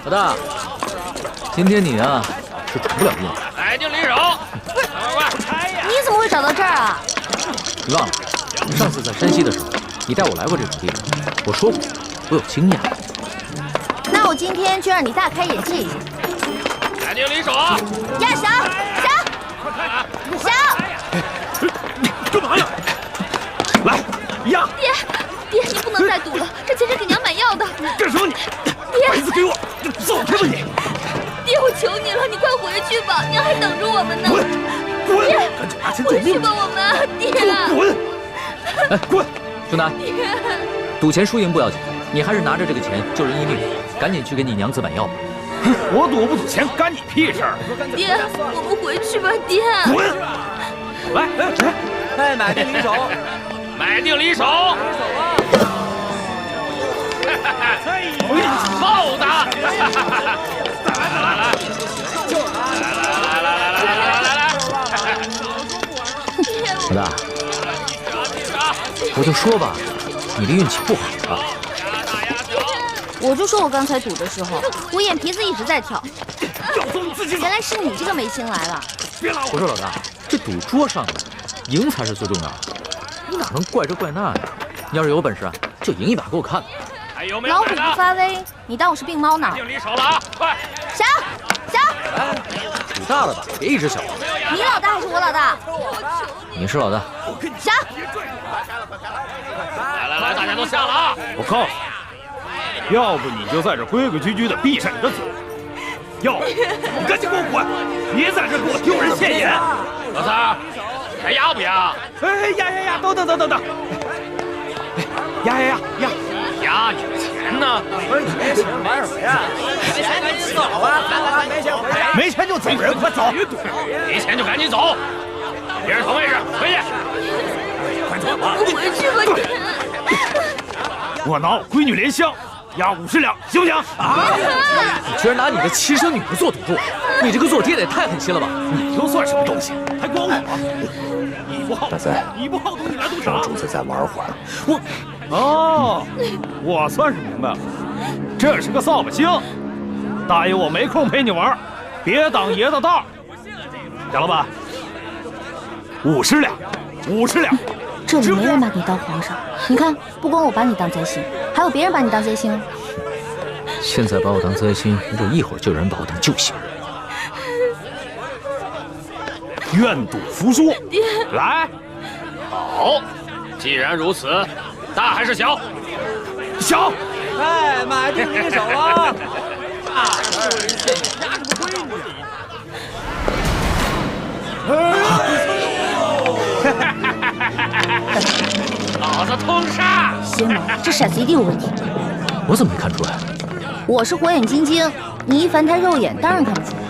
老大，今天你啊是出不了运。来定离手，快！你怎么会找到这儿啊？你忘了，上次在山西的时候，你带我来过这种地方，我说过我有经验。那我今天就让你大开眼界一下。来定离手，呀，小，干嘛呀？来呀！爹，你不能再赌了，这钱是给娘买药的。干什么你？把椅子给我，走开吧你！爹，我求你了，你快回去吧，娘还等着我们呢。滚！爹，赶紧拿钱走回去吧，我们。爹，滚！哎，滚！兄弟，赌钱输赢不要紧，你还是拿着这个钱救人一命，赶紧去给你娘子买药吧。我赌不赌钱干你屁事儿！爹，我们回去吧，爹。滚！来，买定离手，买定离手，豹子！老大，我就说吧，你的运气不好啊。我就说我刚才赌的时候，我眼皮子一直在跳。要走你自己走。原来是你这个没心来了。别拉我说老大，这赌桌上的赢才是最重要的，你哪能怪这怪那呀？你要是有本事，就赢一把给我看看。还有没有老虎买的？不发威，你当我是病猫呢？定离手了啊！快！小，哎，赌大了吧，别一直小。你老大还是我老大？你是老大。小，来，大家都下了啊！我告诉你，要不你就在这规规矩矩的闭上你的嘴，要不你赶紧给我滚，别在这给我丢人现眼。老三，还压不压？哎呀，等，呀，压你的钱呢？不是你没钱玩什么呀？没钱赶紧走啊！没钱回家。没钱就走人，快走！没钱就赶紧走，别人同位置，回去。快走吧！回去吧，爹。我拿我闺女莲香押50两，行不行？啊！你居然拿你的亲生女儿做赌注，你这个做爹的也太狠心了吧！你又算什么东西？还管我？你不好，大贼，你不好赌，你来赌场。让主子再玩会儿。我算是明白了，这是个扫把星。大爷，我没空陪你玩，别挡爷的道。贾老板，50两，50两。这里没人把你当皇上，你看，不光我把你当贼星，还有别人把你当贼星。现在把我当贼星，不一会儿就有人把我当救星。愿赌服输，来。好，既然如此，大还是小？小。哎，买定离手了。大事人现眼，压什么闺女？老子通杀！仙王，这骰子一定有问题。我怎么没看出来？我是火眼金睛，你一凡胎肉眼，当然看不出来。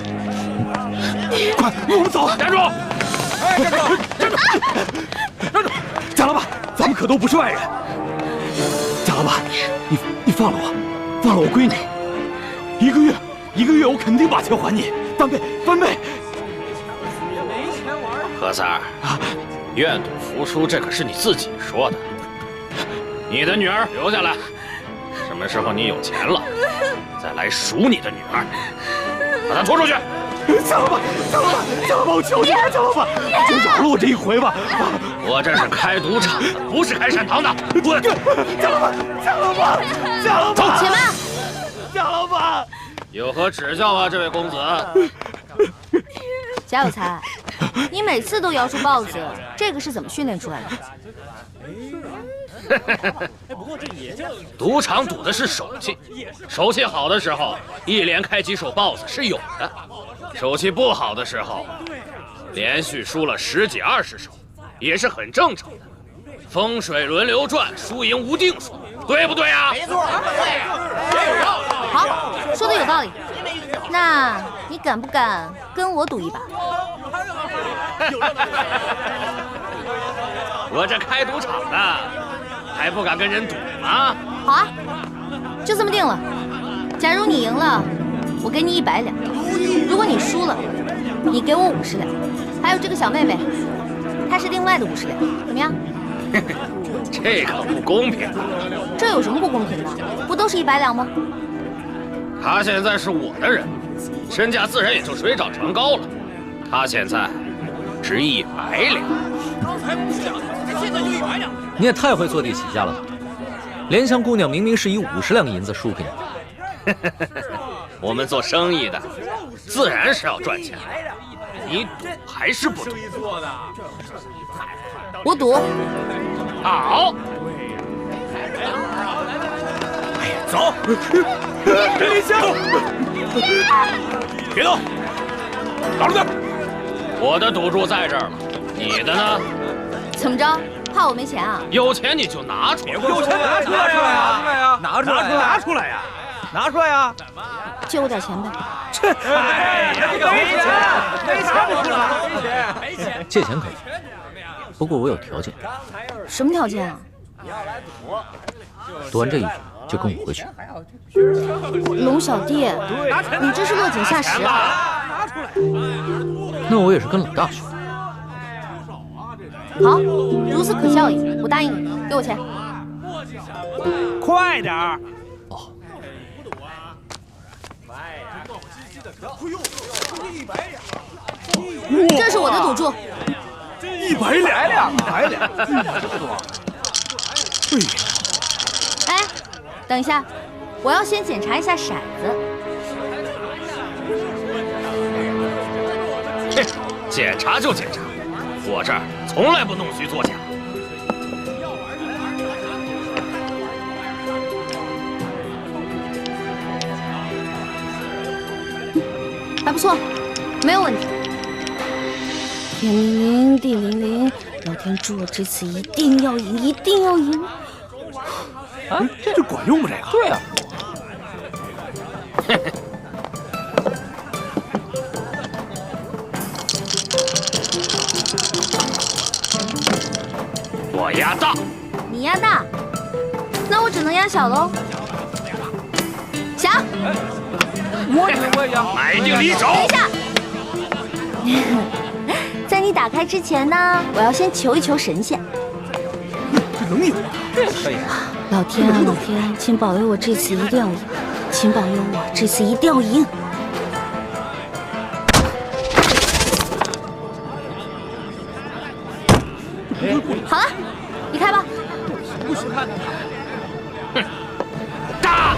快，我们走！站住！哎，站住！站住！贾老板，咱们可都不是外人。贾老板，你放了我，放了我闺女。一个月，我肯定把钱还你，翻倍。何三儿，愿赌服输，这可是你自己说的。你的女儿留下来，什么时候你有钱了，再来赎你的女儿。把她拖出去！贾老板，我求你了，贾老板，就饶了我这一回吧。我这是开赌场的，不是开善堂的。滚！贾老板，走，且慢。贾老板，有何指教啊，这位公子？贾有才，你每次都摇出豹子，这个是怎么训练出来的？赌场赌的是手气，手气好的时候，一连开几手豹子是有的；手气不好的时候，连续输了10几20手，也是很正常的。风水轮流转，输赢无定数，对不对啊？没错，好，说的有道理。那你敢不敢跟我赌一把？我这开赌场的，还不敢跟人赌吗？好啊，就这么定了。假如你赢了，我给你100两；如果你输了，你给我50两。还有这个小妹妹，她是另外的50两，怎么样？这可不公平。这有什么不公平的？不都是100两吗？他现在是我的人，身价自然也就水涨船高了。他现在值100两。刚才不是2两，现在就100两。你也太会坐地起价了吧！莲香姑娘明明是以50两银子输给你的。我们做生意的，自然是要赚钱。你赌还是不赌？我赌。好。走，莲香，别动，打住点。我的赌注在这儿了，你的呢？怎么着？怕我没钱啊？有钱你就拿出来。有钱拿出来呀！拿出来呀！拿出来呀！拿出来呀！借我点钱呗。哎呀，没钱，借钱可以，不过我有条件。什么条件啊？赌完这一局就跟我回去。龙小弟，你这是落井下石啊！那我也是跟老大学。好，如此可笑也，我答应你，给我钱。快点儿！哦，这是我的赌注。 100两，100两，哎，等一下，我要先检查一下骰子。哼，检查就检查，我这儿从来不弄虚作假。还不错，没有问题。天灵灵，地灵灵，老天祝我这次一定要赢，一定要赢！啊，这管用吗？这个？对呀。我压大，你压大，那我只能压小喽。小，我也压，买定离手。等一下。在你打开之前呢，我要先求一求神仙。这能赢吗？这可以。老天啊，老天，请保佑我这次一定要赢，请保佑我这次一定要赢。好了，你开吧。不许看。哼，大。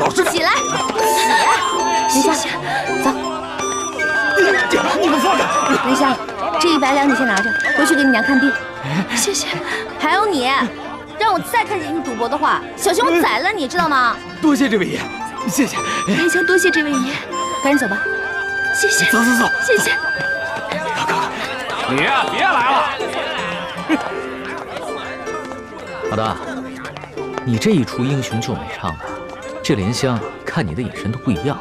老师，起来，林香，走。你们放开！林香，这100两你先拿着，回去给你娘看病。谢谢。还有你，让我再看见你赌博的话，小心我宰了你，知道吗？多谢这位爷，谢谢。林香，多谢这位爷，赶紧走吧。谢谢。走，谢谢。你呀，别来了。老大，你这一出英雄救美唱的。这莲香看你的眼神都不一样。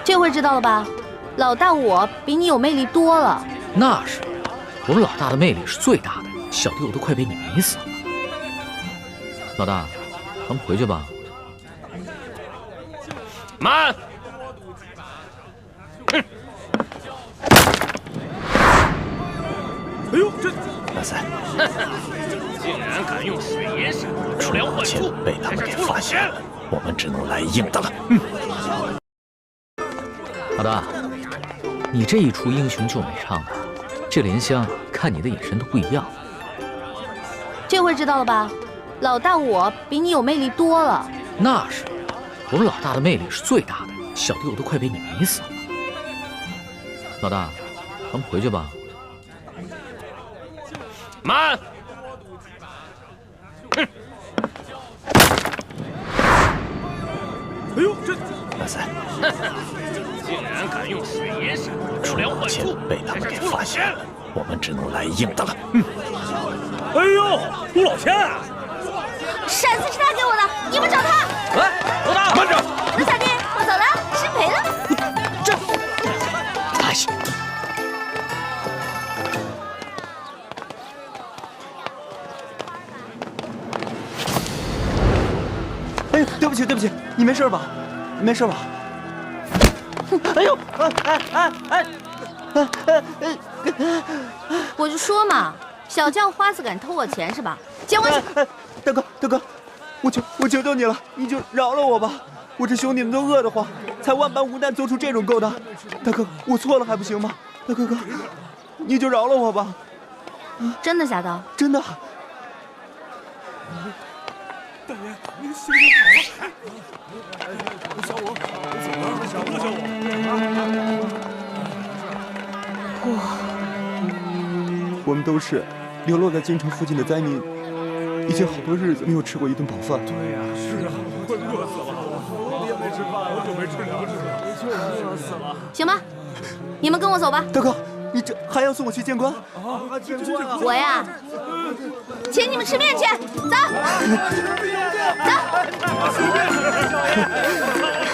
这回知道了吧？老大我比你有魅力多了。那是，我们老大的魅力是最大的，小弟我都快被你迷死了。老大，咱们回去吧。慢！哼！哎呦，这大三，竟然敢用水银闪，不良坏钱处，被他们给发现了，我们只能来硬的了。老大，你这一出英雄救美唱的，这莲香看你的眼神都不一样。这回知道了吧？老大我比你有魅力多了。那是，我们老大的魅力是最大的，小弟我都快被你迷死了。老大，咱们回去吧。慢！哼！哎呦，这大三，竟然敢用水银闪，不良坏钱处，被他们给发现了，我们只能来硬的了。哎呦，出老千啊！骰子是他给我的，你们找他。来，老大，慢着！罗小弟，我走了，失陪了。哎呀！哎呦，对不起，你没事吧？没事吧？哎呦，我就说嘛，小叫花子敢偷我钱是吧？接过去。大哥，我求求你了，你就饶了我吧！我这兄弟们都饿得慌，才万般无奈做出这种勾当。大哥，我错了还不行吗？大哥，你就饶了我吧！真的假的？真的。大爷，您兄弟好了！小五，我们都是流落在京城附近的灾民，已经好多日子没有吃过一顿饱饭。对呀，是啊，快饿死了！我也没吃饭，好久没吃粮食了，就是饿死了。行吧，你们跟我走吧。大哥，你这还要送我去见官？见官啊！我呀，请你们吃面去，走，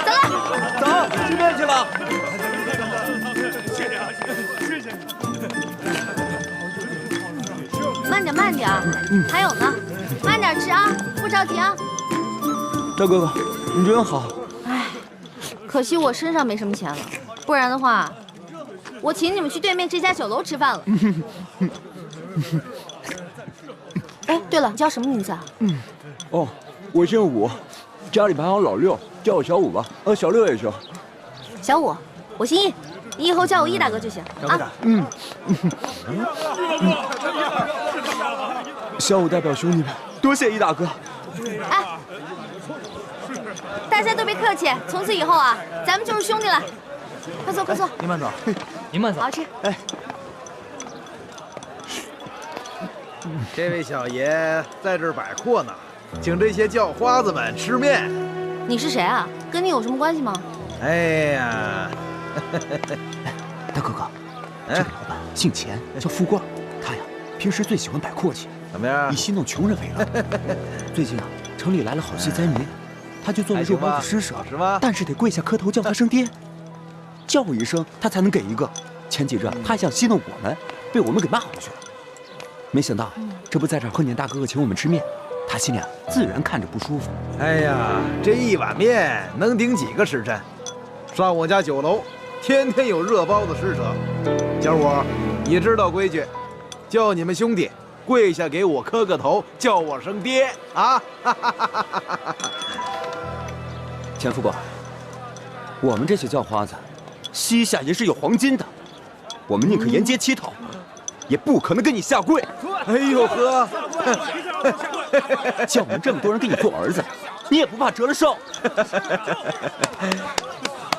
走走，吃面去了。慢点，还有呢，慢点吃啊，不着急啊。赵哥哥，你真好。哎，可惜我身上没什么钱了，不然的话，我请你们去对面这家酒楼吃饭了。哎，对了，你叫什么名字啊？哦，我姓武，家里还有老六，叫我小武吧。小六也行。小武，我姓易，你以后叫我易大哥就行啊。小武代表兄弟们，多谢易大哥。哎，大家都别客气，从此以后啊，咱们就是兄弟了。快坐，快坐。您慢走，您慢走。好好吃。哎，这位小爷在这儿摆阔呢，请这些叫花子们吃面。你是谁啊？跟你有什么关系吗？哎呀，大哥哥，这个老板姓钱，叫富贵，他呀平时最喜欢摆阔气，怎么样以？戏弄穷人为乐。最近啊，城里来了好些灾民，他就做了肉包子施舍，好吃吗？但是得跪下磕头叫他声爹，叫我一声他才能给一个。前几日他还想戏弄我们，被我们给骂回去了。没想到这不在这儿贺年大哥哥请我们吃面，他心里啊自然看着不舒服。哎呀，这一碗面能顶几个时辰？上我家酒楼，天天有热包子施舍。小五，你知道规矩，叫你们兄弟跪下给我磕个头，叫我声爹啊！钱副官，我们这些叫花子，膝下也是有黄金的，我们宁可沿街乞讨，也不可能跟你下跪。哎呦呵，叫我们这么多人给你做儿子，你也不怕折了寿？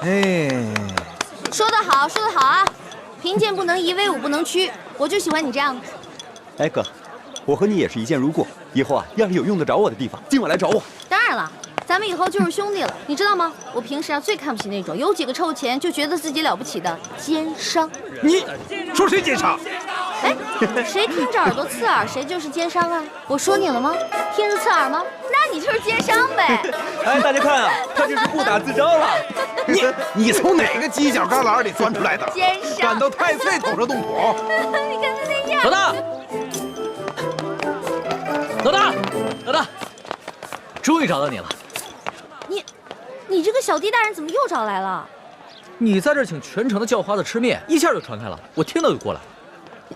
哎，说得好，说得好啊！贫贱不能移，威武不能屈，我就喜欢你这样的。哎哥，我和你也是一见如故，以后啊，要是有用得着我的地方，尽管来找我。当然了，咱们以后就是兄弟了，你知道吗？我平时啊最看不起那种有几个臭钱就觉得自己了不起的奸商。你说谁奸商？哎，谁听着耳朵刺耳，谁就是奸商啊！我说你了吗？听着刺耳吗？那你就是奸商呗！哎，大家看啊，他这是不打自招了。你从哪个犄角旮旯里钻出来的？奸商！敢到太岁头上动土？你看他那样。老大，老大，老大，终于找到你了。你这个小弟大人怎么又找来了？你在这儿请全城的叫花子吃面，一下就传开了，我听到就过来。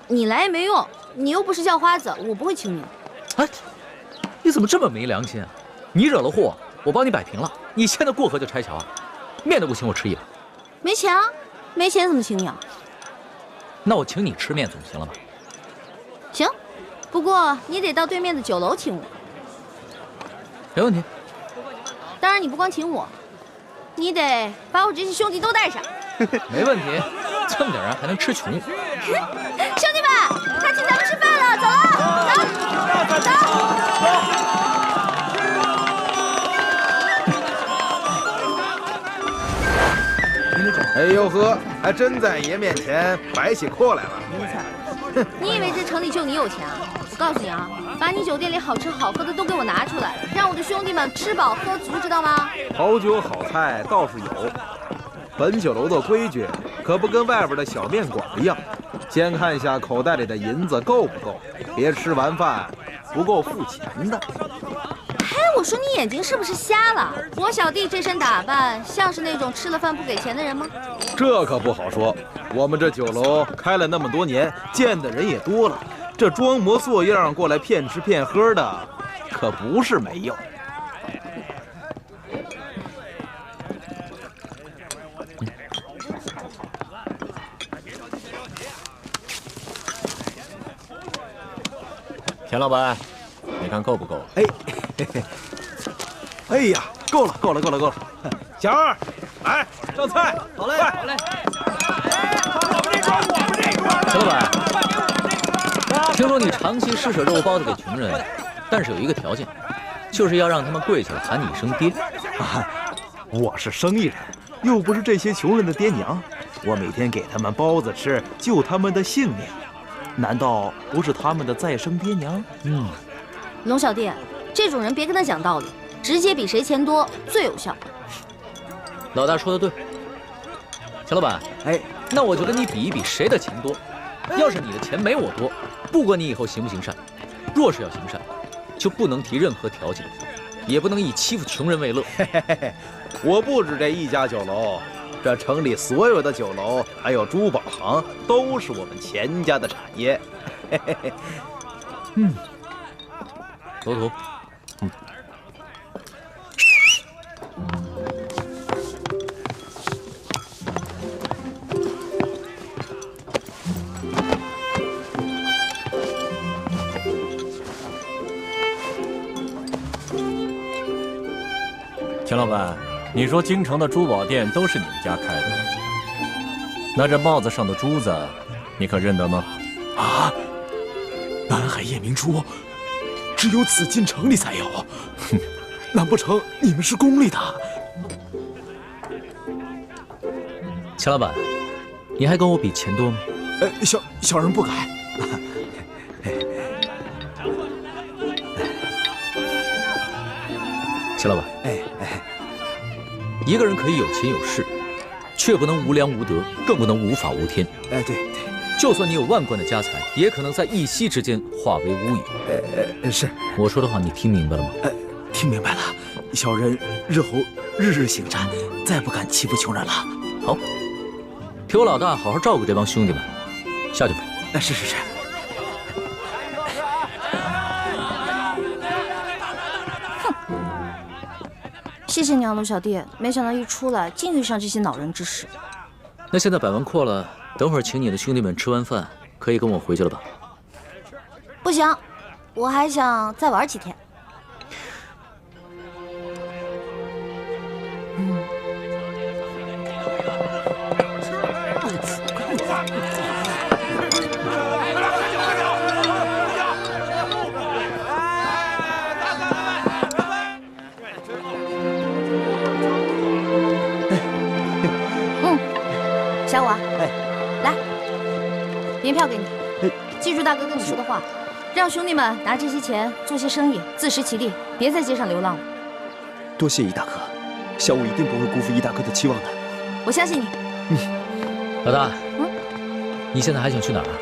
你来也没用，你又不是叫花子，我不会请你。哎，你怎么这么没良心啊？你惹了祸，我帮你摆平了，你现在过河就拆桥啊？面都不请我吃一碗。没钱啊？没钱怎么请你啊？那我请你吃面总行了吧？行，不过你得到对面的酒楼请我。没问题。当然你不光请我，你得把我这些兄弟都带上。没问题，这么点人还能吃穷？兄弟们，他请咱们吃饭了，走了，走。哎呦呵，还真在爷面前摆起阔来了。你以为这城里就你有钱啊？我告诉你啊，把你酒店里好吃好喝的都给我拿出来，让我的兄弟们吃饱喝足，知道吗？好酒好菜倒是有，本酒楼的规矩可不跟外边的小面馆一样，先看一下口袋里的银子够不够，别吃完饭不够付钱的。哎，我我说你眼睛是不是瞎了？我小弟这身打扮像是那种吃了饭不给钱的人吗？这可不好说。我们这酒楼开了那么多年，见的人也多了，这装模作样过来骗吃骗喝的，可不是没有。田老板，你看够不够？哎，嘿嘿，哎呀，够了，够了，够了，够了！小二，来上菜。好嘞，好嘞。陈老板，听说你长期施舍肉包子给穷人，但是有一个条件，就是要让他们跪下来喊你一声爹。啊，我是生意人，又不是这些穷人的爹娘，我每天给他们包子吃，救他们的性命。难道不是他们的再生爹娘？龙小弟，这种人别跟他讲道理，直接比谁钱多最有效。老大说的对，钱老板，哎，那我就跟你比一比谁的钱多。要是你的钱没我多，不管你以后行不行善，若是要行善，就不能提任何条件，也不能以欺负穷人为乐。嘿嘿嘿，我不止这一家酒楼。这城里所有的酒楼，还有珠宝行，都是我们钱家的产业。嘿嘿嘿，罗图，田老板，你说京城的珠宝店都是你们家开的，那这帽子上的珠子，你可认得吗？啊，南海夜明珠，只有紫禁城里才有。哼，难不成你们是宫里的？钱老板，你还跟我比钱多吗？小人不敢。钱老板，一个人可以有钱有势，却不能无良无德，更不能无法无天。对对，就算你有万贯的家财，也可能在一夕之间化为乌有。是我说的话，你听明白了吗？听明白了，小人日后日日行善，再不敢欺负穷人了。好，替我老大好好照顾这帮兄弟们，下去吧。是。谢谢你啊，龙小弟，没想到一出来竟遇上这些恼人之事。那现在摆完阔了，等会儿请你的兄弟们吃完饭，可以跟我回去了吧？不行，我还想再玩几天。小五啊，来，银票给你，记住大哥跟你说的话，让兄弟们拿这些钱做些生意，自食其力，别在街上流浪了。多谢易大哥，小五一定不会辜负易大哥的期望的。我相信你。老大，你现在还想去哪儿啊？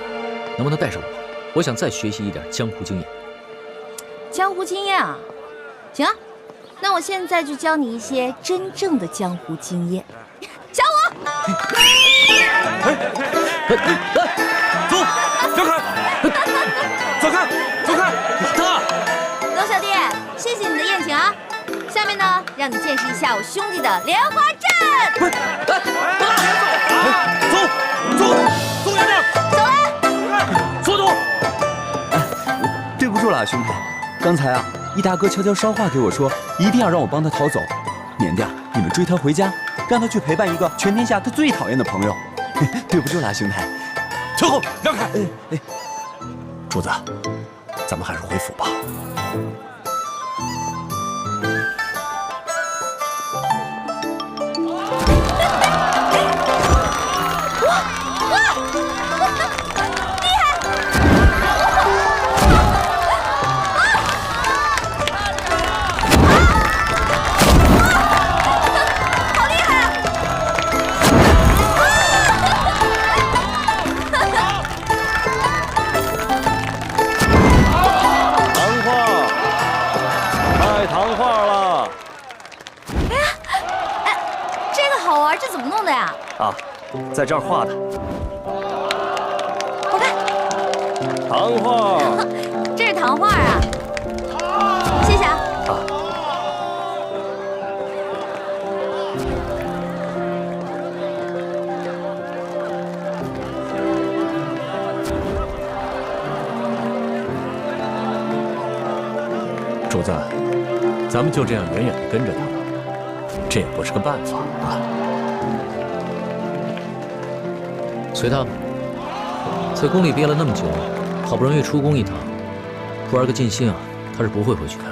能不能带上我？我想再学习一点江湖经验。江湖经验啊，行啊，那我现在就教你一些真正的江湖经验。小五，走，让开，走开，走开，他。龙小弟，谢谢你的宴请啊。下面呢，让你见识一下我兄弟的莲花阵。不是，走远点，走了，速度。对不住了，兄弟，刚才啊，易大哥悄悄捎话给我说，一定要让我帮他逃走，免掉你们追他回家，让他去陪伴一个全天下他最讨厌的朋友。对不住了，兄弟。退后，让开。柱子，咱们还是回府吧。弄的呀？啊，在这儿画的。我看，糖画。这是糖画啊。谢谢啊。主子，咱们就这样远远地跟着他，这也不是个办法啊。随他吧，在宫里憋了那么久，好不容易出宫一趟，不玩个尽兴啊，他是不会回去的。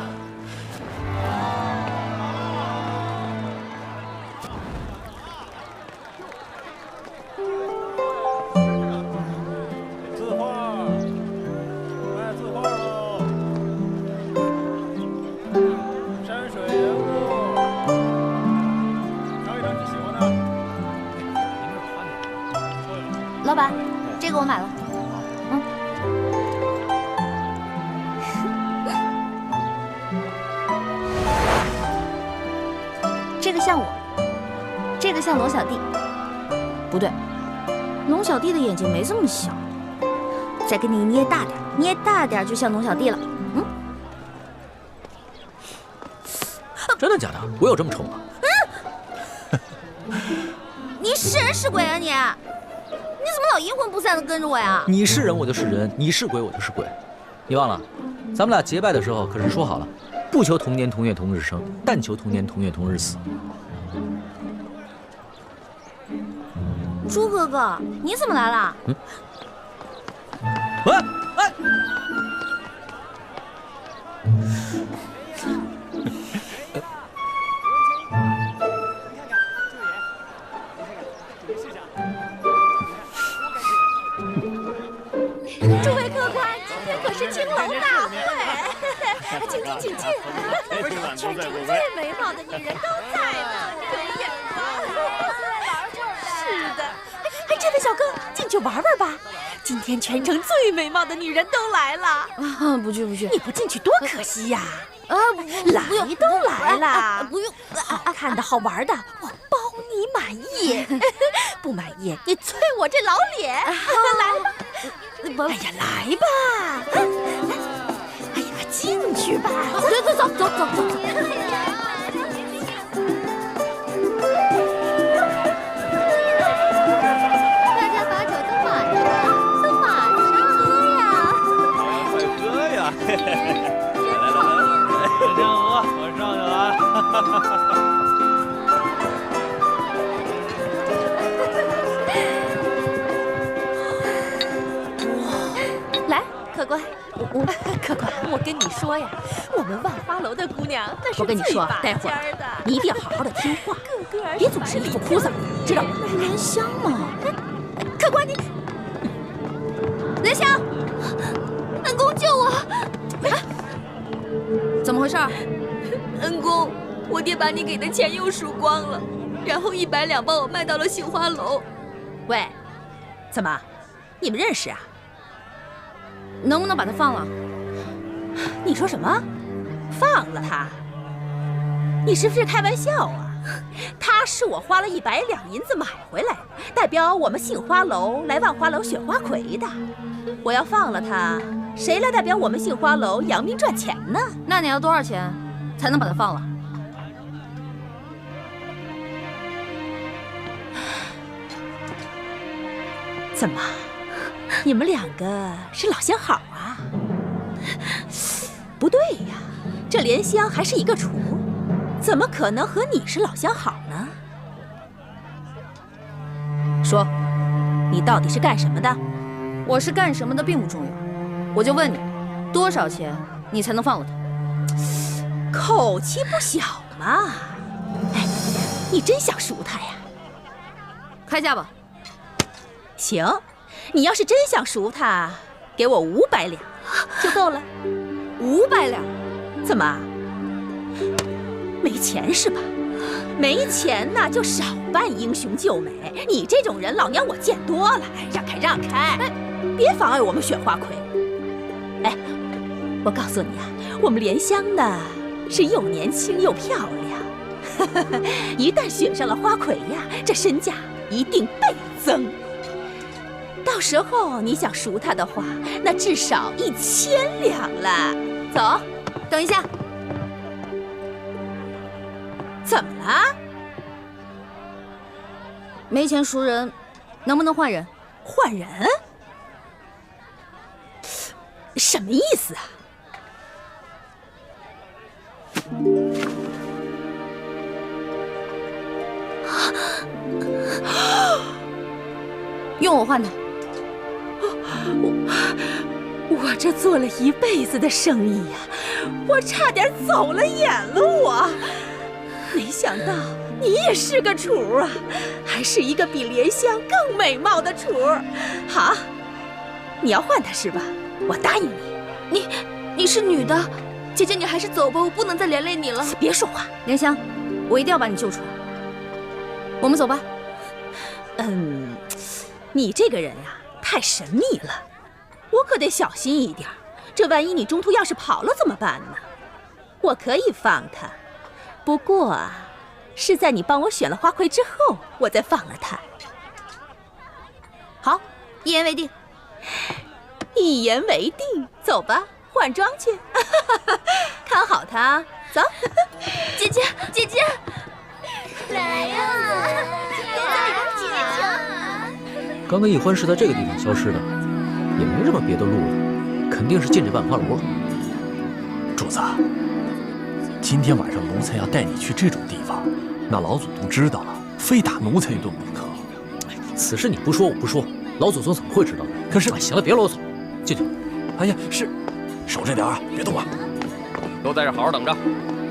老板，这个我买了。这个像我，这个像龙小弟。不对，龙小弟的眼睛没这么小。再给你捏大点，捏大点就像龙小弟了。真的假的？我有这么丑吗？你是人是鬼啊你？你怎么老阴魂不散的跟着我呀？你是人我就是人，你是鬼我就是鬼。你忘了，咱们俩结拜的时候可是说好了，不求同年同月同日生，但求同年同月同日死。猪哥哥，你怎么来了？哎！诸位客官，今天可是青楼大会，请进，请进。全城最美貌的女人都在呢，有眼吗？是的，哎，真的，小哥，进去玩玩吧。今天全城最美貌的女人都来了。啊，不去不去，你不进去多可惜呀！不来都来了，不用。看的好玩的，我包你满意。不满意，你啐我这老脸。来吧。哎呀，来吧！哎呀，进去吧！走。大家把酒都满上喝呀！快喝呀！真好。这样喝，我上去了。客官，客官，我跟你说呀，我们万花楼的姑娘那是我跟你说，待会儿你一定要好好的听话，别总是一副哭丧，知道吗？莲香嘛，客官你，莲香，恩公救我！怎么回事？恩公，我爹把你给的钱又输光了，然后100两帮我卖到了杏花楼。喂，怎么，你们认识啊？能不能把他放了？你说什么？放了他？你是不是开玩笑啊？他是我花了100两银子买回来，代表我们杏花楼来万花楼选花魁的。我要放了他，谁来代表我们杏花楼扬名赚钱呢？那你要多少钱才能把他放了？怎么？你们两个是老相好啊？不对呀，这莲香还是一个厨，怎么可能和你是老相好呢？说，你到底是干什么的？我是干什么的并不重要，我就问你，多少钱你才能放了他？口气不小嘛！哎，你真想赎他呀？开价吧。行。你要是真想赎他，给我500两就够了。500两？怎么？没钱是吧？没钱那就少扮英雄救美。你这种人，老娘我见多了。让开，让开！哎，别妨碍我们选花魁。哎，我告诉你啊，我们莲香呢是又年轻又漂亮。一旦选上了花魁呀，这身价一定倍增。到时候你想赎她的话，那至少1000两了。走，等一下，怎么了？没钱赎人，能不能换人？换人？什么意思啊？用我换他。我这做了一辈子的生意呀，我差点走了眼了我。没想到你也是个厨啊，还是一个比莲香更美貌的厨。好，你要换她是吧？我答应你。你是女的，姐姐你还是走吧，我不能再连累你了。别说话，莲香，我一定要把你救出来。我们走吧。你这个人呀，太神秘了，我可得小心一点。这万一你中途要是跑了怎么办呢？我可以放他，不过啊，是在你帮我选了花魁之后，我再放了他。好，一言为定。一言为定，走吧，换装去。看好他，走。姐姐，姐姐，来呀！刚刚易欢是在这个地方消失的，也没什么别的路了，肯定是进这万花楼。主子，今天晚上奴才要带你去这种地方，那老祖宗知道了，非打奴才一顿不可。此事你不说我不说，老祖宗怎么会知道呢？可是，行了，别啰嗦，进去。哎呀，是，守着点啊，别动啊！都在这好好等着。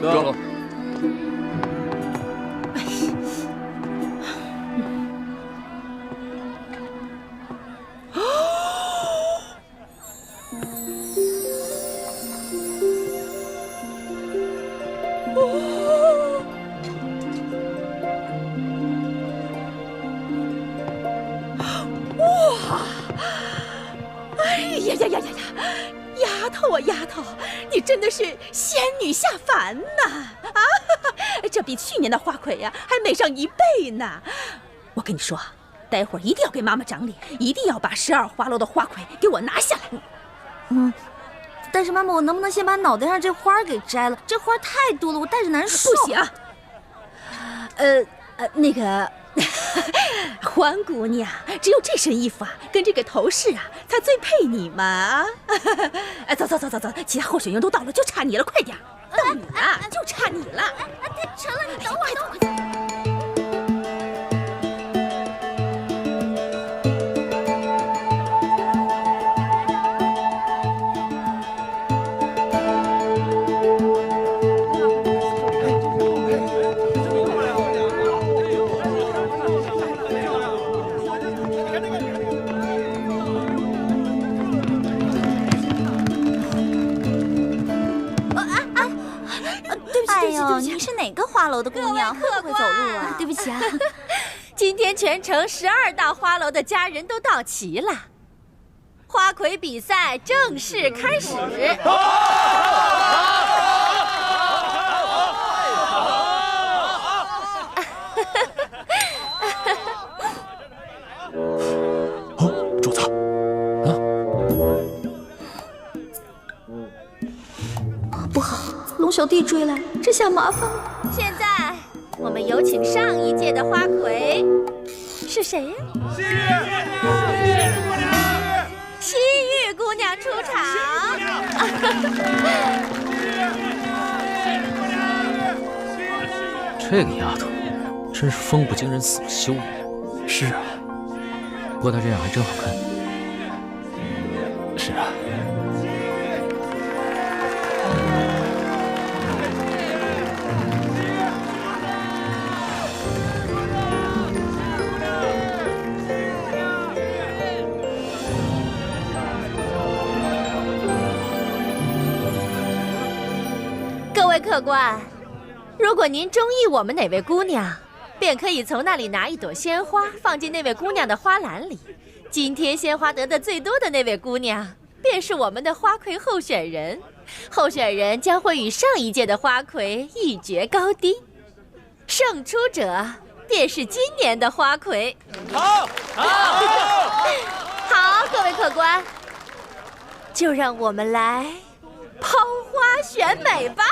哥。丫头，你真的是仙女下凡呐！啊，这比去年的花魁呀还美上1倍呢！我跟你说，待会儿一定要给妈妈长脸，一定要把12花楼的花魁给我拿下来。但是妈妈，我能不能先把脑袋上这花给摘了？这花太多了，我戴着难受。不行。那个。欢姑娘，只有这身衣服啊，跟这个头饰啊，才最配你嘛！走，其他候选人都到了，就差你了，快点！到你了，就差你了！成了，你等会儿。你是哪个花楼的姑娘？会不会走路啊？对不起啊。今天全城12大花楼的家人都到齐了，花魁比赛正式开始。主子，不好，龙小弟追来，这下麻烦了。现在我们有请上一届的花魁，是谁呀？西域姑娘出场。这个丫头，真是风不惊人死不休。是啊，不过她这样还真好看。是啊。各位客官，如果您中意我们哪位姑娘，便可以从那里拿一朵鲜花放进那位姑娘的花篮里。今天鲜花得的最多的那位姑娘，便是我们的花魁候选人。候选人将会与上一届的花魁一决高低。胜出者便是今年的花魁。好，好，各位客官，就让我们来抛花选美吧。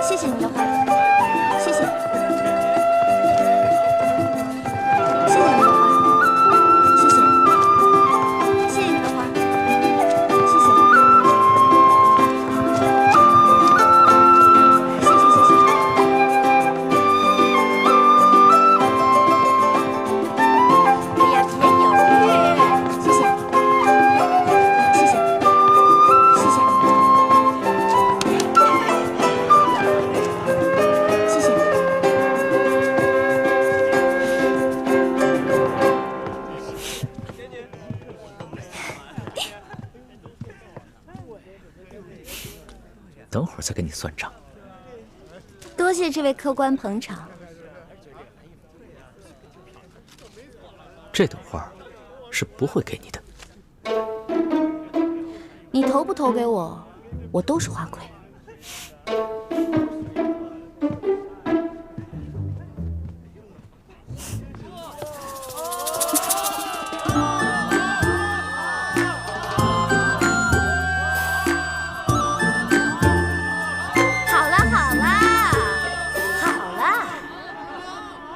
谢谢您的花，谢谢，谢谢您的花，谢谢，谢谢您的花，谢谢，谢谢，谢谢，哎呀，甜有月，谢谢，谢谢，谢谢。等会儿再跟你算账。多谢这位客官捧场。这等花是不会给你的。你投不投给我，我都是花魁。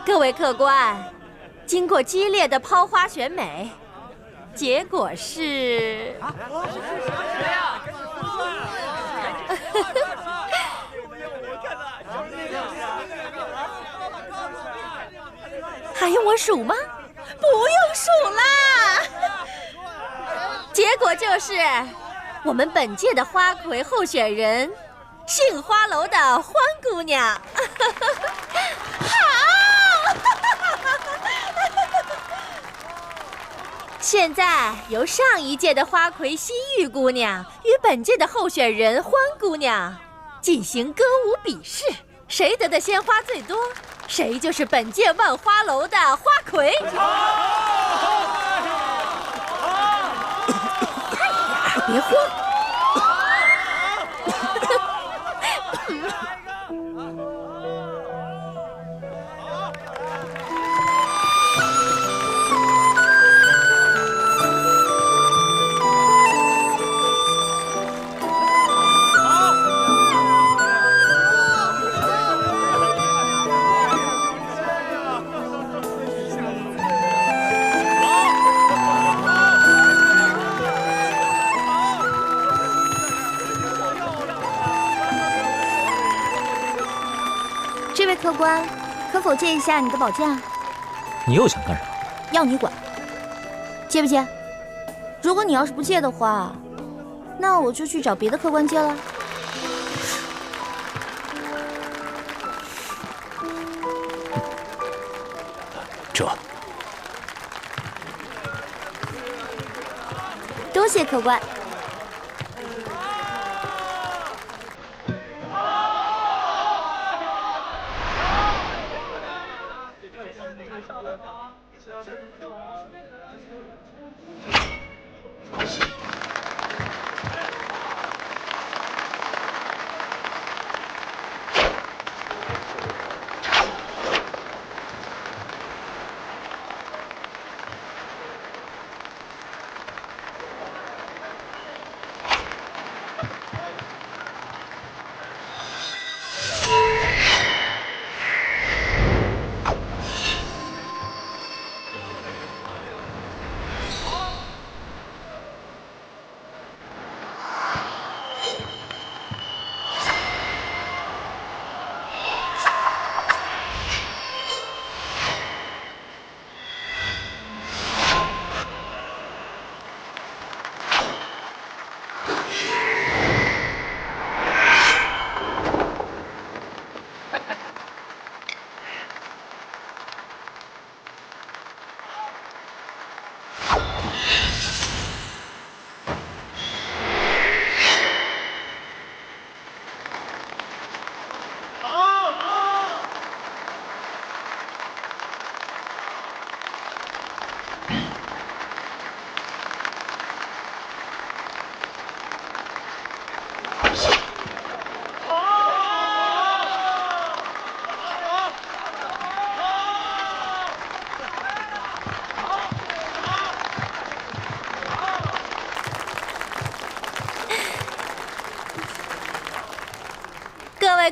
各位客官，经过激烈的抛花选美，结果是……还用我数吗？不用数啦！结果就是我们本届的花魁候选人，杏花楼的欢姑娘。现在由上一届的花魁西域姑娘与本届的候选人欢姑娘进行歌舞比试，谁得的鲜花最多，谁就是本届万花楼的花魁。哎呀，别慌。这位客官，可否借一下你的宝剑？你又想干什么？要你管，借不借？如果你要是不借的话，那我就去找别的客官借了。这，多谢客官。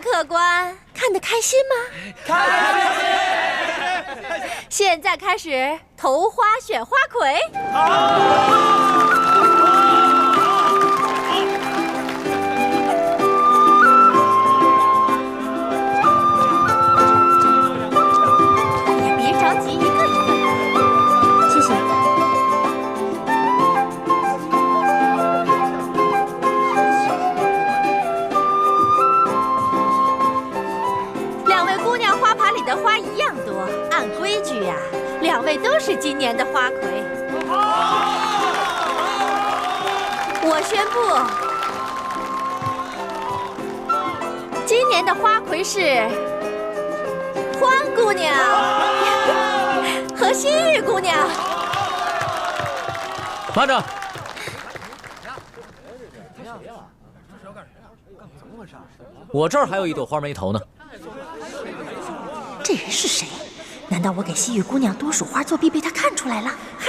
客官，看得开心吗？开心！现在开始投花选花魁。别着急，一个一个来。谢谢。两位姑娘花盘里的花一样多，按规矩呀，两位都是今年的花魁。我宣布，今年的花魁是欢姑娘和心玉姑娘。慢着！我这儿还有一朵花没投呢。这人是谁？难道我给西域姑娘多数花作弊被他看出来了？嘿，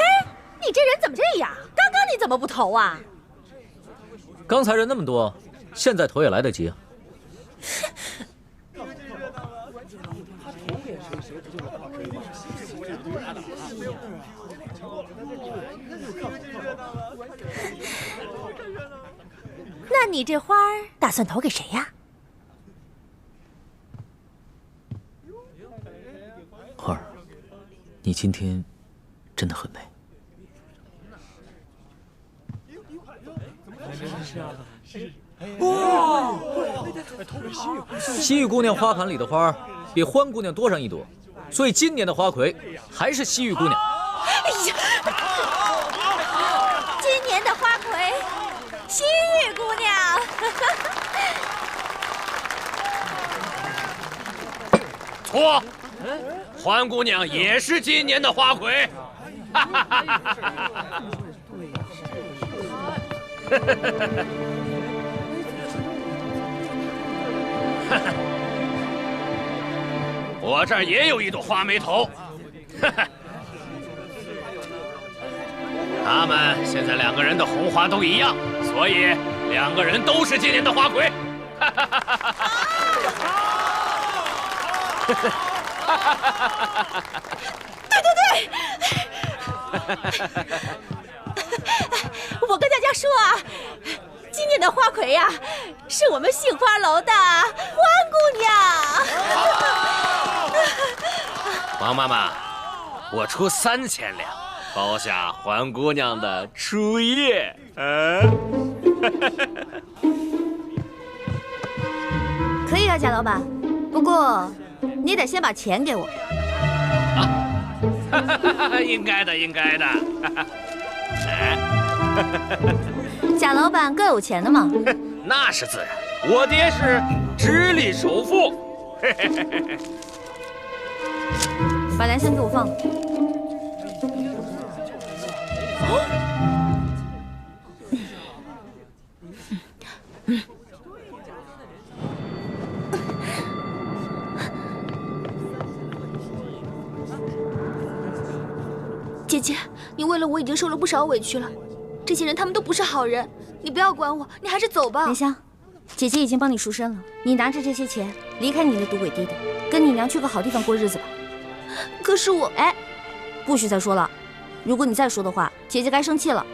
你这人怎么这样？刚刚你怎么不投啊？刚才人那么多，现在投也来得及啊。那你这花儿打算投给谁呀？花儿，你今天真的很美。哇！西域姑娘花盘里的花比欢姑娘多上一朵，所以今年的花魁还是西域姑娘。哎呀！今年的花魁，西域姑娘。错，欢姑娘也是今年的花魁。我这儿也有一朵花没投，他们现在两个人的红花都一样，所以两个人都是今年的花魁。对对对！我跟大家说啊，今年的花魁呀，是我们杏花楼的欢姑娘。王妈妈，我出3000两，包下欢姑娘的初夜。可以啊，贾老板，不过你得先把钱给我。应该的，应该的。贾老板够有钱的嘛？那是自然，我爹是直隶首富。把蓝香给我放了。姐姐，你为了我已经受了不少委屈了，这些人他们都不是好人，你不要管我，你还是走吧。莲香，姐姐已经帮你赎身了，你拿着这些钱离开你的赌鬼爹爹，跟你娘去个好地方过日子吧。可是我……哎，不许再说了，如果你再说的话，姐姐该生气了。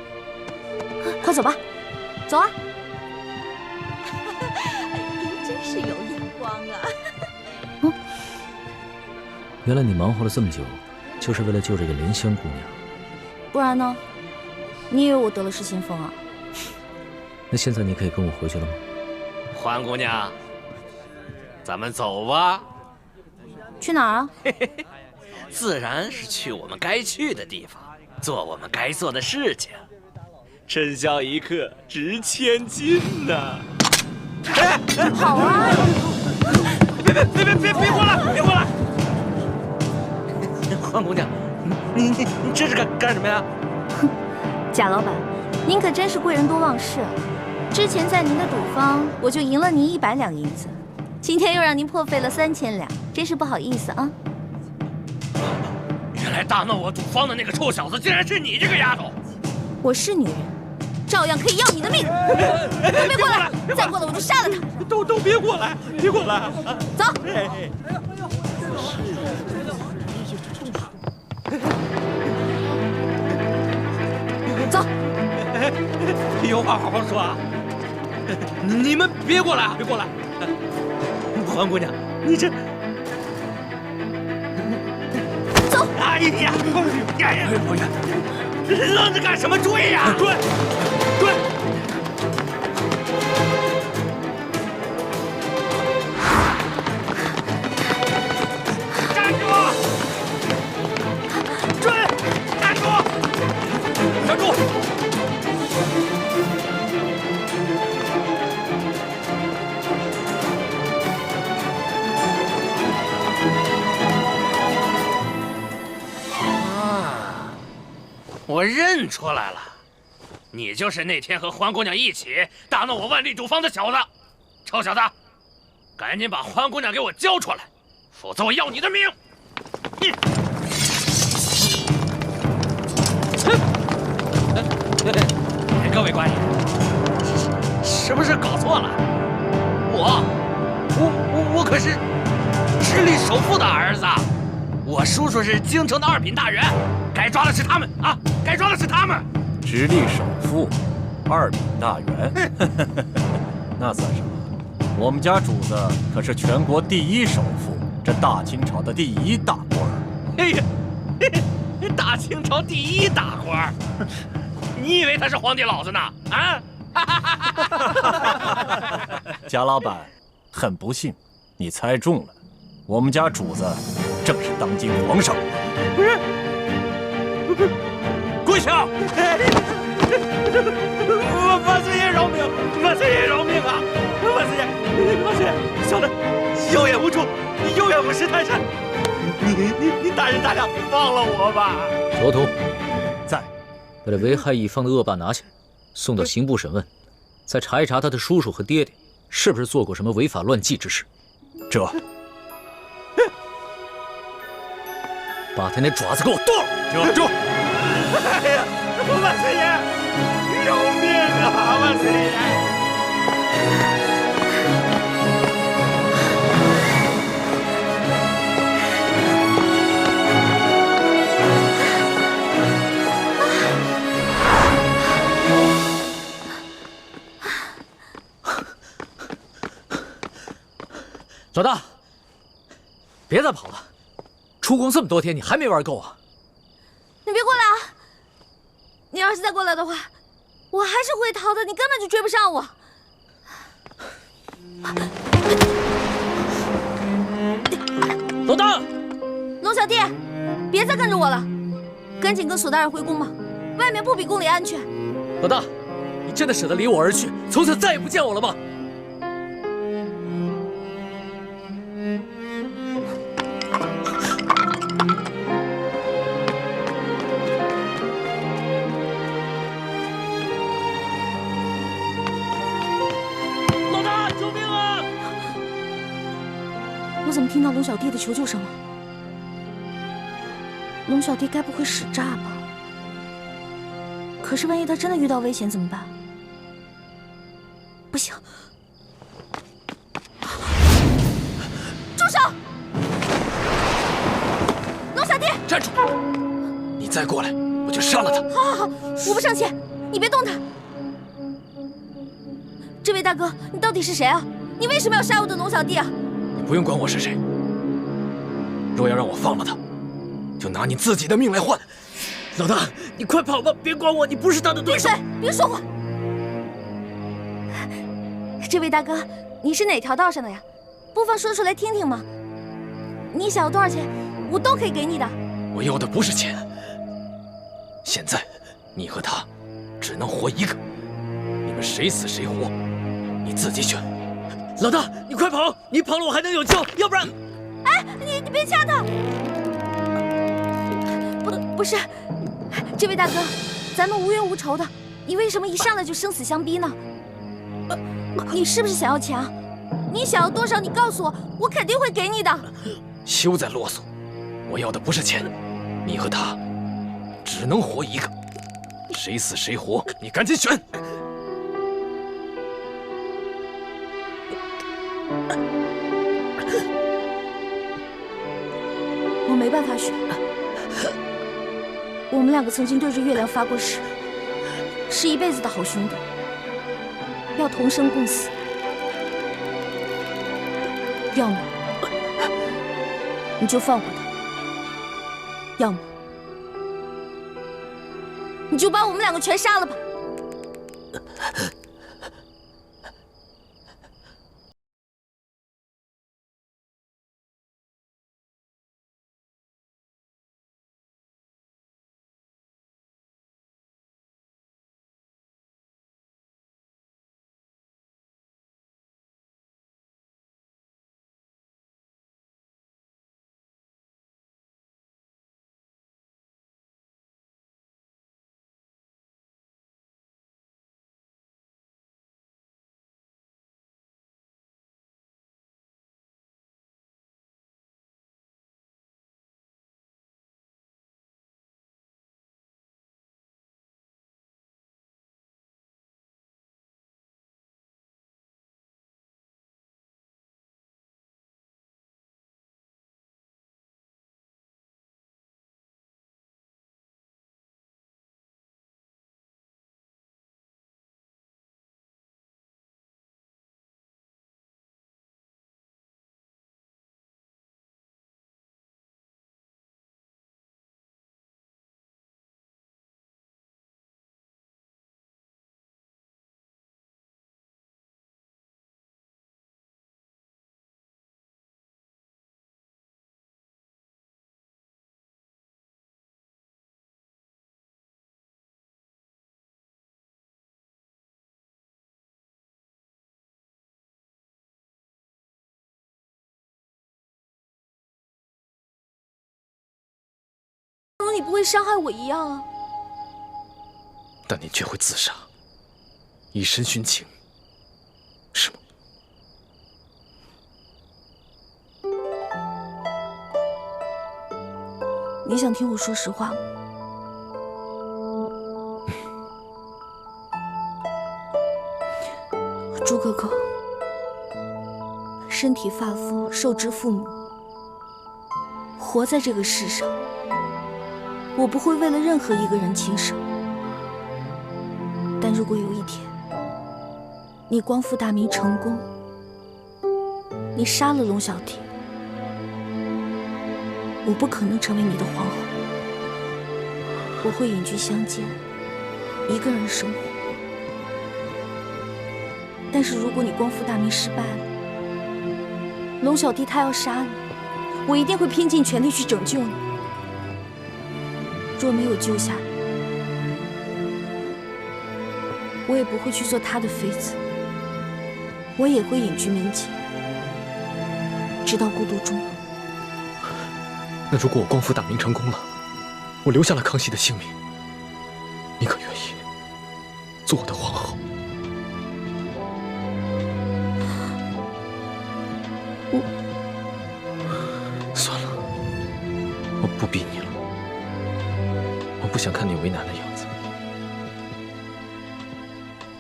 快走吧，走啊！您真是有眼光啊！原来你忙活了这么久，就是为了救这个莲香姑娘。不然呢？你以为我得了失心疯啊？那现在你可以跟我回去了吗？欢姑娘，咱们走吧。去哪儿啊？自然是去我们该去的地方，做我们该做的事情。春宵一刻值千金呐！好啊！别过来！别过来！欢姑娘，你这是干什么呀？贾老板，您可真是贵人多忘事啊！之前在您的赌坊，我就赢了您100两银子，今天又让您破费了3000两，真是不好意思啊！原来大闹我赌坊的那个臭小子，竟然是你这个丫头！我是女人，照样可以要你的命！都别过来！再过来我就杀了他！都别过来，别过来！走。走。有话好好说啊！你们别过来啊，别过来！黄姑娘，你这……走！哎呀，朋友，愣着干什么？追呀！追！站住！追！站住！站住！我认出来了，你就是那天和欢姑娘一起打闹我万历主坊的小子。臭小子，赶紧把欢姑娘给我交出来，否则我要你的命！各位官爷，是不是搞错了？我可是直隶首富的儿子，我叔叔是京城的二品大员，该抓的是他们啊！该抓的是他们。直隶首富，二品大员，那算什么？我们家主子可是全国第一首富，这大清朝的第一大官儿。哎呀，大清朝第一大官儿，你以为他是皇帝老子呢？啊！贾老板，很不幸，你猜中了，我们家主子正是当今皇上。跪下！万岁爷饶命！万岁爷饶命啊！万岁爷，小的有眼无珠，有眼无识泰山，你大人大量，放了我吧！小徒在，把这为害一方的恶霸拿下来，送到刑部审问，再查一查他的叔叔和爹爹是不是做过什么违法乱纪之事。这，把他那爪子给我剁了！住！哎呀，万岁爷，饶命啊！万岁爷！老大，别再跑了！出宫这么多天，你还没玩够啊？你别过来啊！你要是再过来的话，我还是会逃的，你根本就追不上我。老大，龙小弟，别再跟着我了，赶紧跟索大人回宫吧，外面不比宫里安全。老大，你真的舍得离我而去，从此再也不见我了吗？我怎么听到龙小弟的求救声了？龙小弟该不会使诈吧？可是万一他真的遇到危险怎么办？不行！住手！龙小弟，站住！你再过来，我就杀了他！好，我不生气，你别动他。这位大哥，你到底是谁啊？你为什么要杀我的龙小弟啊？你不用管我是谁。若要让我放了他，就拿你自己的命来换。老大，你快跑吧，别管我，你不是他的对手。闭嘴，别说话。这位大哥，你是哪条道上的呀？不妨说出来听听嘛。你想要多少钱，我都可以给你的。我要的不是钱。现在，你和他只能活一个，你们谁死谁活，你自己选。老大，你快跑！你跑了我还能有救，要不然……哎，你别掐他！不是，这位大哥，咱们无冤无仇的，你为什么一上来就生死相逼呢？你是不是想要钱啊？你想要多少，你告诉我，我肯定会给你的。休再啰嗦，我要的不是钱，你和他只能活一个，谁死谁活，你赶紧选。我没办法选。我们两个曾经对着月亮发过誓，是一辈子的好兄弟，要同生共死。要么你就放过他，要么你就把我们两个全杀了吧。你不会伤害我一样啊！但你却会自杀，以身殉情，是吗？你想听我说实话吗？朱哥哥，身体发肤受之父母，活在这个世上。我不会为了任何一个人轻生，但如果有一天你光复大明成功，你杀了龙小弟，我不可能成为你的皇后，我会隐居乡间，一个人生活。但是如果你光复大明失败了，龙小弟他要杀你，我一定会拼尽全力去拯救你。若没有救下你，我也不会去做他的妃子，我也会隐居民间，直到孤独终老。那如果我光复大明成功了，我留下了康熙的性命，你可愿意做我的皇后？算了，我不逼你了。我不想看你为难的样子。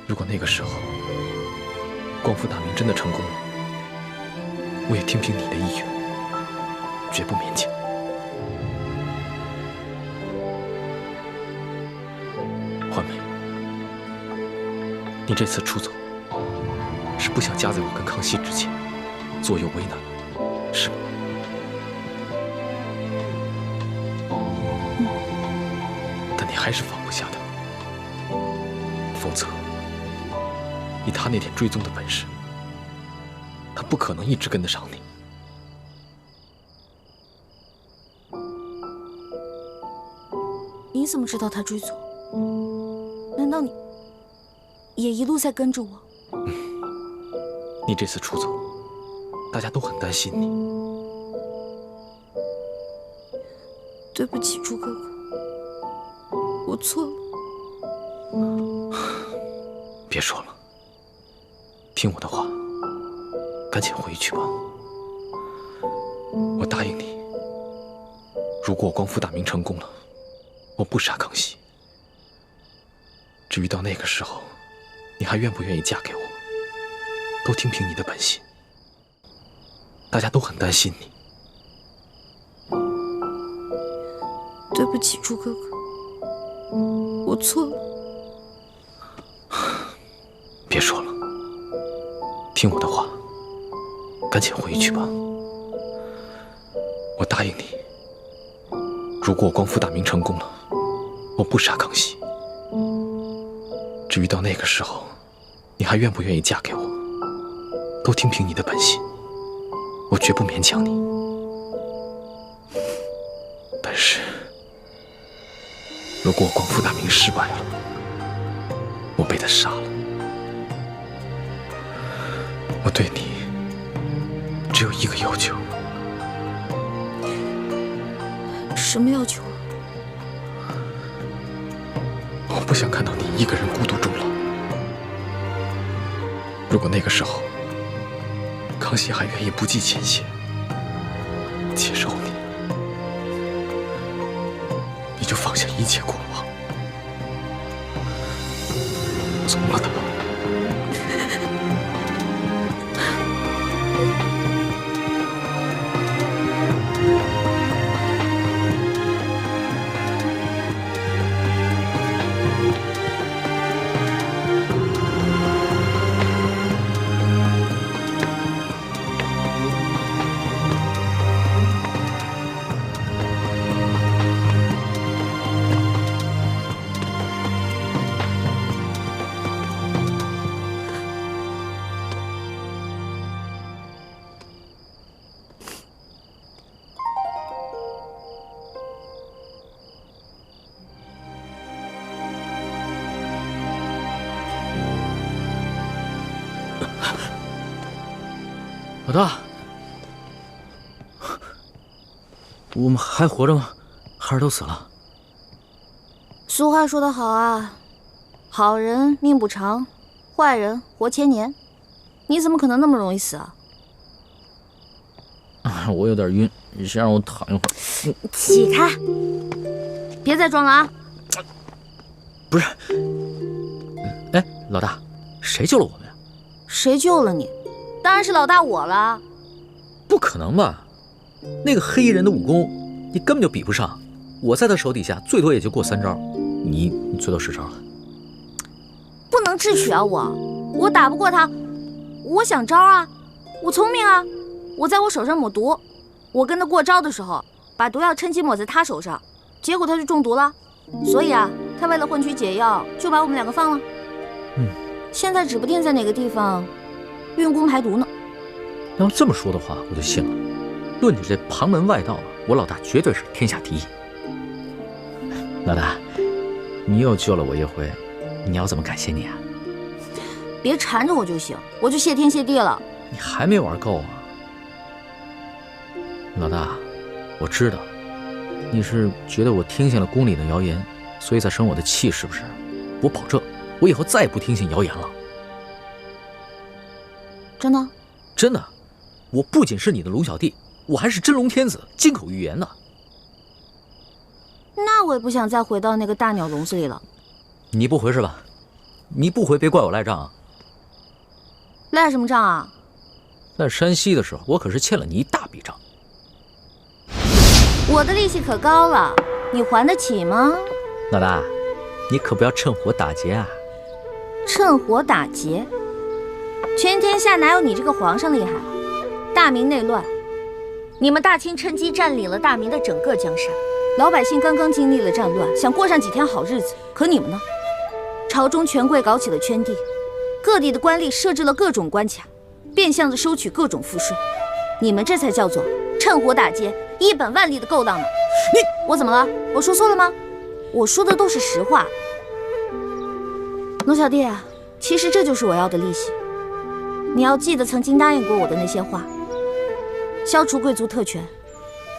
如果那个时候光复大明真的成功了，我也听凭你的意愿，绝不勉强。环梅，你这次出走，是不想夹在我跟康熙之间，左右为难，是吗？但你还是放不下他，否则以他那点追踪的本事，他不可能一直跟得上你。你怎么知道他追踪？难道你也一路在跟着我？你这次出走，大家都很担心你。对不起，朱哥哥，我错了。别说了，听我的话，赶紧回去吧。我答应你，如果我光复大明成功了，我不杀康熙。至于到那个时候，你还愿不愿意嫁给我，都听凭你的本心。大家都很担心你。对不起，朱哥哥，我错了。别说了，听我的话，赶紧回去吧。我答应你，如果我光复大明成功了，我不杀康熙。至于到那个时候，你还愿不愿意嫁给我，都听凭你的本心，我绝不勉强你。但是，如果我光复大明失败了，我被他杀了，我对你只有一个要求。什么要求？我不想看到你一个人孤独终老。如果那个时候，康熙还愿意不计前嫌接受你，你就放下一切过往，从了他。老大，我们还活着吗？还是都死了？俗话说得好啊，好人命不长，坏人活千年。你怎么可能那么容易死啊？我有点晕，你先让我躺一会儿。起开，别再装了啊！不是，哎，老大，谁救了我们呀？谁救了你？当然是老大我了。不可能吧？那个黑衣人的武功，你根本就比不上。我在他手底下，最多也就过3招，你最多10招了。不能智取啊！我打不过他，我想招啊，我聪明啊，我在我手上抹毒，我跟他过招的时候，把毒药趁机抹在他手上，结果他就中毒了。所以啊，他为了换取解药，就把我们2个放了。现在指不定在哪个地方运功排毒呢。要这么说的话，我就信了。论你这旁门外道，我老大绝对是天下第一。老大，你又救了我一回，你要怎么感谢你啊？别缠着我就行，我就谢天谢地了。你还没玩够啊？老大，我知道你是觉得我听信了宫里的谣言，所以才生我的气，是不是？我保证，我以后再也不听信谣言了。真的？真的，我不仅是你的龙小弟，我还是真龙天子，金口玉言的。那我也不想再回到那个大鸟笼子里了。你不回是吧？你不回，别怪我赖账啊。赖什么账啊？在山西的时候，我可是欠了你一大笔账。我的利息可高了，你还得起吗？老大，你可不要趁火打劫啊！趁火打劫？全天下哪有你这个皇上厉害？大明内乱，你们大清趁机占领了大明的整个江山，老百姓刚刚经历了战乱，想过上几天好日子，可你们呢？朝中权贵搞起了圈地，各地的官吏设置了各种关卡，变相的收取各种赋税，你们这才叫做趁火打劫，一本万利的勾当呢！我怎么了？我说错了吗？我说的都是实话。龙小弟啊，其实这就是我要的利息。你要记得曾经答应过我的那些话：消除贵族特权，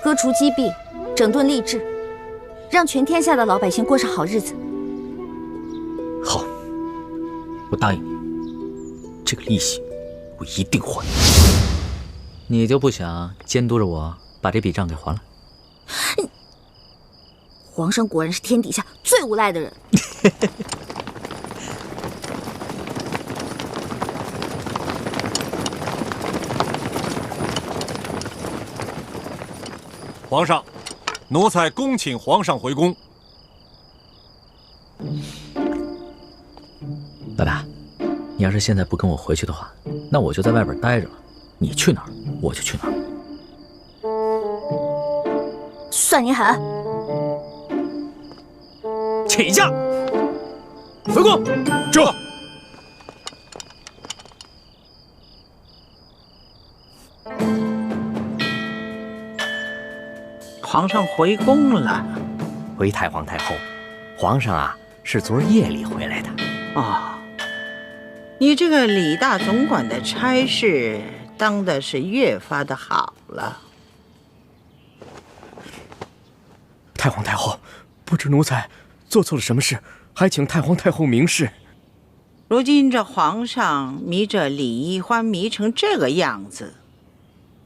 割除积弊，整顿吏治，让全天下的老百姓过上好日子。好，我答应你，这个利息我一定还。你就不想监督着我把这笔账给还了？皇上果然是天底下最无赖的人。皇上，奴才恭请皇上回宫。老大，你要是现在不跟我回去的话，那我就在外边待着了。你去哪儿，我就去哪儿。算你狠！起驾，回宫。这。皇上回宫了。回太皇太后，皇上啊是昨儿夜里回来的。哦，你这个李大总管的差事当的是越发的好了。太皇太后，不知奴才做错了什么事，还请太皇太后明示。如今这皇上迷着李易欢迷成这个样子，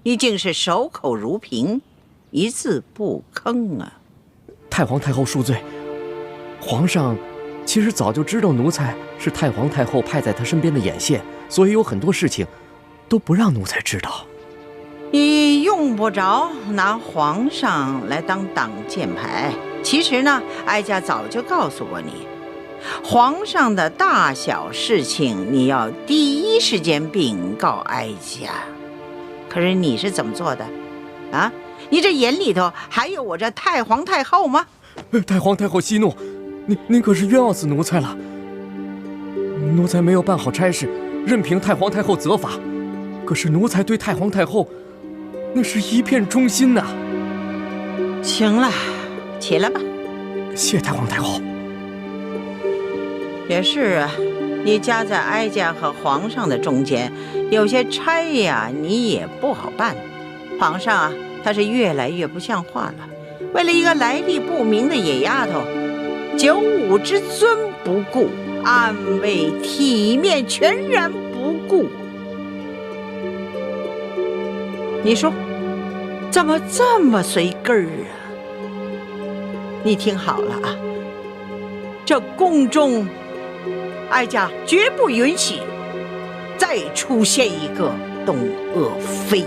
你竟是守口如瓶，一字不吭啊！太皇太后恕罪，皇上其实早就知道奴才是太皇太后派在他身边的眼线，所以有很多事情都不让奴才知道。你用不着拿皇上来当挡箭牌。其实呢，哀家早就告诉过你，皇上的大小事情你要第一时间禀告哀家。可是你是怎么做的啊？你这眼里头还有我这太皇太后吗？太皇太后息怒，您可是冤枉死奴才了。奴才没有办好差事，任凭太皇太后责罚。可是奴才对太皇太后那是一片忠心呐。行了，起来吧。谢太皇太后。也是啊，你夹在哀家和皇上的中间，有些差呀，你也不好办。皇上啊，他是越来越不像话了。为了一个来历不明的野丫头，95之尊不顾，安危体面全然不顾。你说，怎么这么随根儿啊？你听好了啊，这宫中，哀家绝不允许再出现一个董鄂妃。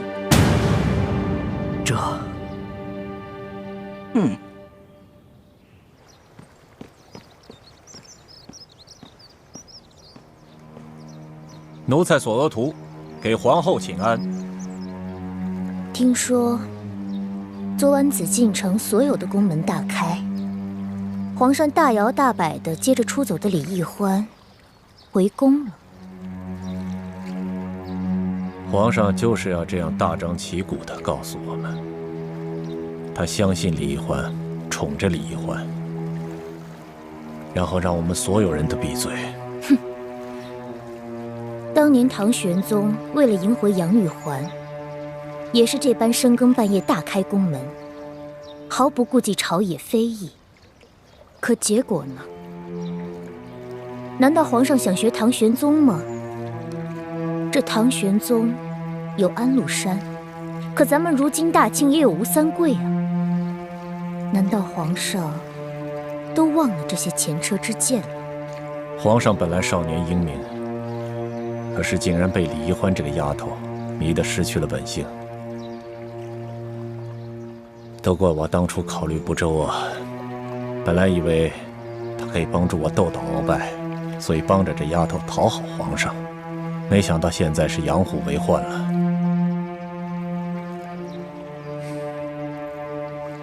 这，奴才索额图，给皇后请安。听说昨晚紫禁城所有的宫门大开，皇上大摇大摆地接着出走的李易欢回宫了。皇上就是要这样大张旗鼓地告诉我们，他相信李易欢，宠着李易欢，然后让我们所有人都闭嘴。哼！当年唐玄宗为了迎回杨玉环，也是这般深更半夜大开宫门，毫不顾忌朝野非议。可结果呢？难道皇上想学唐玄宗吗？这唐玄宗有安禄山，可咱们如今大清也有吴三桂啊。难道皇上都忘了这些前车之鉴了？皇上本来少年英明，可是竟然被李易欢这个丫头迷得失去了本性。都怪我当初考虑不周啊！本来以为他可以帮助我斗倒鳌拜，所以帮着这丫头讨好皇上，没想到现在是养虎为患了。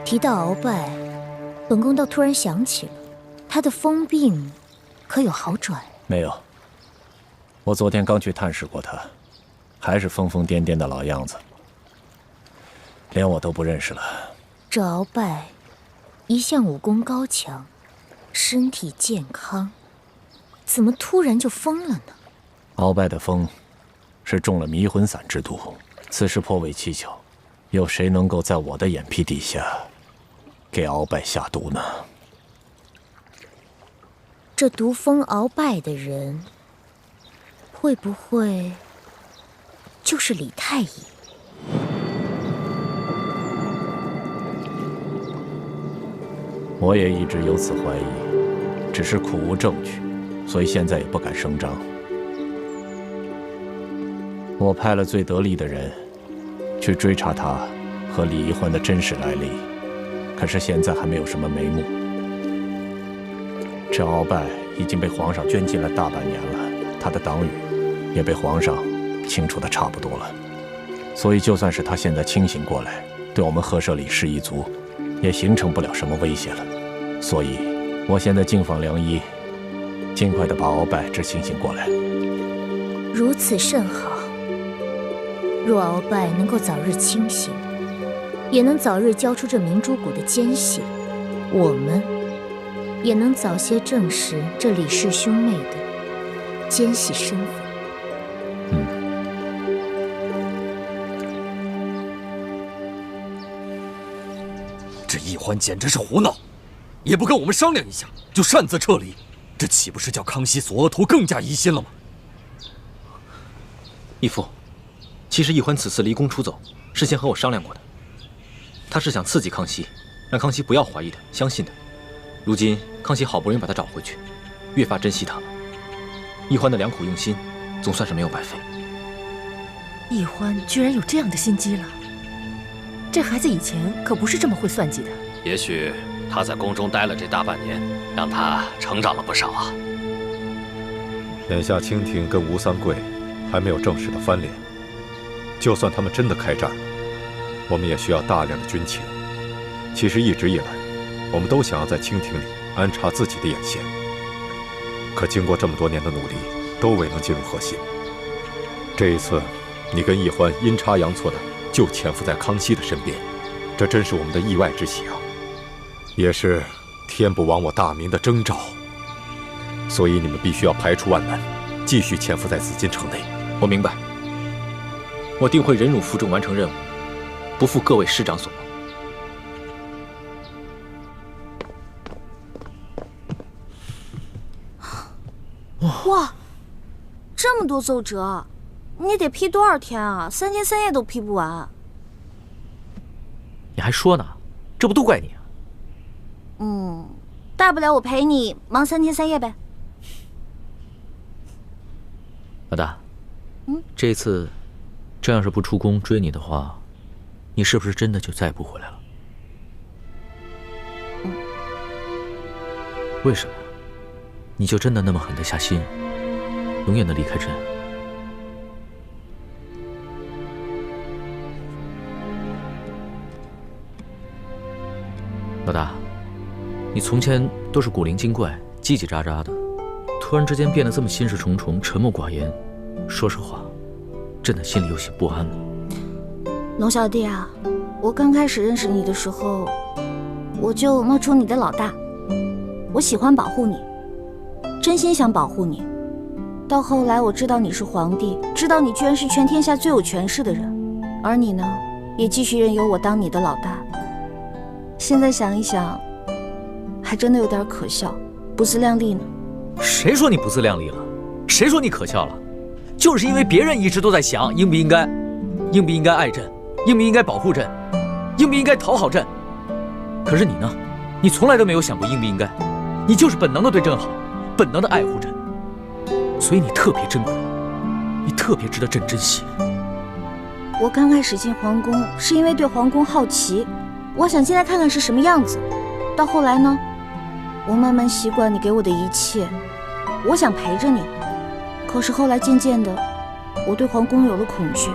提到鳌拜，本宫倒突然想起了，他的疯病可有好转？没有，我昨天刚去探视过他，还是疯疯癫癫的老样子，连我都不认识了。这鳌拜一向武功高强，身体健康，怎么突然就疯了呢？鳌拜的疯是中了迷魂散之毒，此事颇为蹊跷，有谁能够在我的眼皮底下给鳌拜下毒呢？这毒疯鳌拜的人，会不会就是李太医？我也一直有此怀疑，只是苦无证据，所以现在也不敢声张。我派了最得力的人去追查他和李易欢的真实来历，可是现在还没有什么眉目。这鳌拜已经被皇上圈禁了大半年了，他的党羽也被皇上清除的差不多了。所以就算是他现在清醒过来，对我们赫舍里氏一族也形成不了什么威胁了。所以，我现在敬访良医，尽快的把鳌拜治清醒过来。如此甚好。若鳌拜能够早日清醒，也能早日交出这明珠谷的奸细，我们也能早些证实这李氏兄妹的奸细身份。这易欢简直是胡闹，也不跟我们商量一下就擅自撤离，这岂不是叫康熙索额图更加疑心了吗？义父，其实易欢此次离宫出走，事先和我商量过的。他是想刺激康熙，让康熙不要怀疑他，相信他。如今康熙好不容易把他找回去，越发珍惜他了。易欢的良苦用心，总算是没有白费。易欢居然有这样的心机了，这孩子以前可不是这么会算计的。也许他在宫中待了这大半年，让他成长了不少啊。眼下清廷跟吴三桂还没有正式的翻脸，就算他们真的开战了，我们也需要大量的军情。其实一直以来，我们都想要在清廷里安插自己的眼线，可经过这么多年的努力，都未能进入核心。这一次，你跟易欢阴差阳错的就潜伏在康熙的身边，这真是我们的意外之喜啊，也是天不亡我大明的征兆。所以你们必须要排除万难，继续潜伏在紫禁城内。我明白，我定会忍辱负重完成任务，不负各位师长所望。哇，这么多奏折，你得批多少天啊？3天3夜都批不完。你还说呢？这不都怪你啊？大不了我陪你忙3天3夜呗。老大，这次真要是不出宫追你的话，你是不是真的就再也不回来了？为什么？你就真的那么狠得下心，永远的离开朕？老大，你从前都是古灵精怪、叽叽喳喳的，突然之间变得这么心事重重、沉默寡言，说实话，朕的心里有些不安了。龙小弟啊，我刚开始认识你的时候，我就冒充你的老大，我喜欢保护你，真心想保护你。到后来我知道你是皇帝，知道你居然是全天下最有权势的人，而你呢，也继续任由我当你的老大。现在想一想，还真的有点可笑，不自量力呢。谁说你不自量力了？谁说你可笑了？就是因为别人一直都在想应不应该爱朕，应不应该保护朕，应不应该讨好朕。可是你呢？你从来都没有想过应不应该，你就是本能的对朕好，本能的爱护朕，所以你特别珍贵，你特别值得朕珍惜。我刚开始进皇宫是因为对皇宫好奇，我想进来看看是什么样子。到后来呢，我慢慢习惯你给我的一切，我想陪着你。可是后来渐渐的，我对皇宫有了恐惧。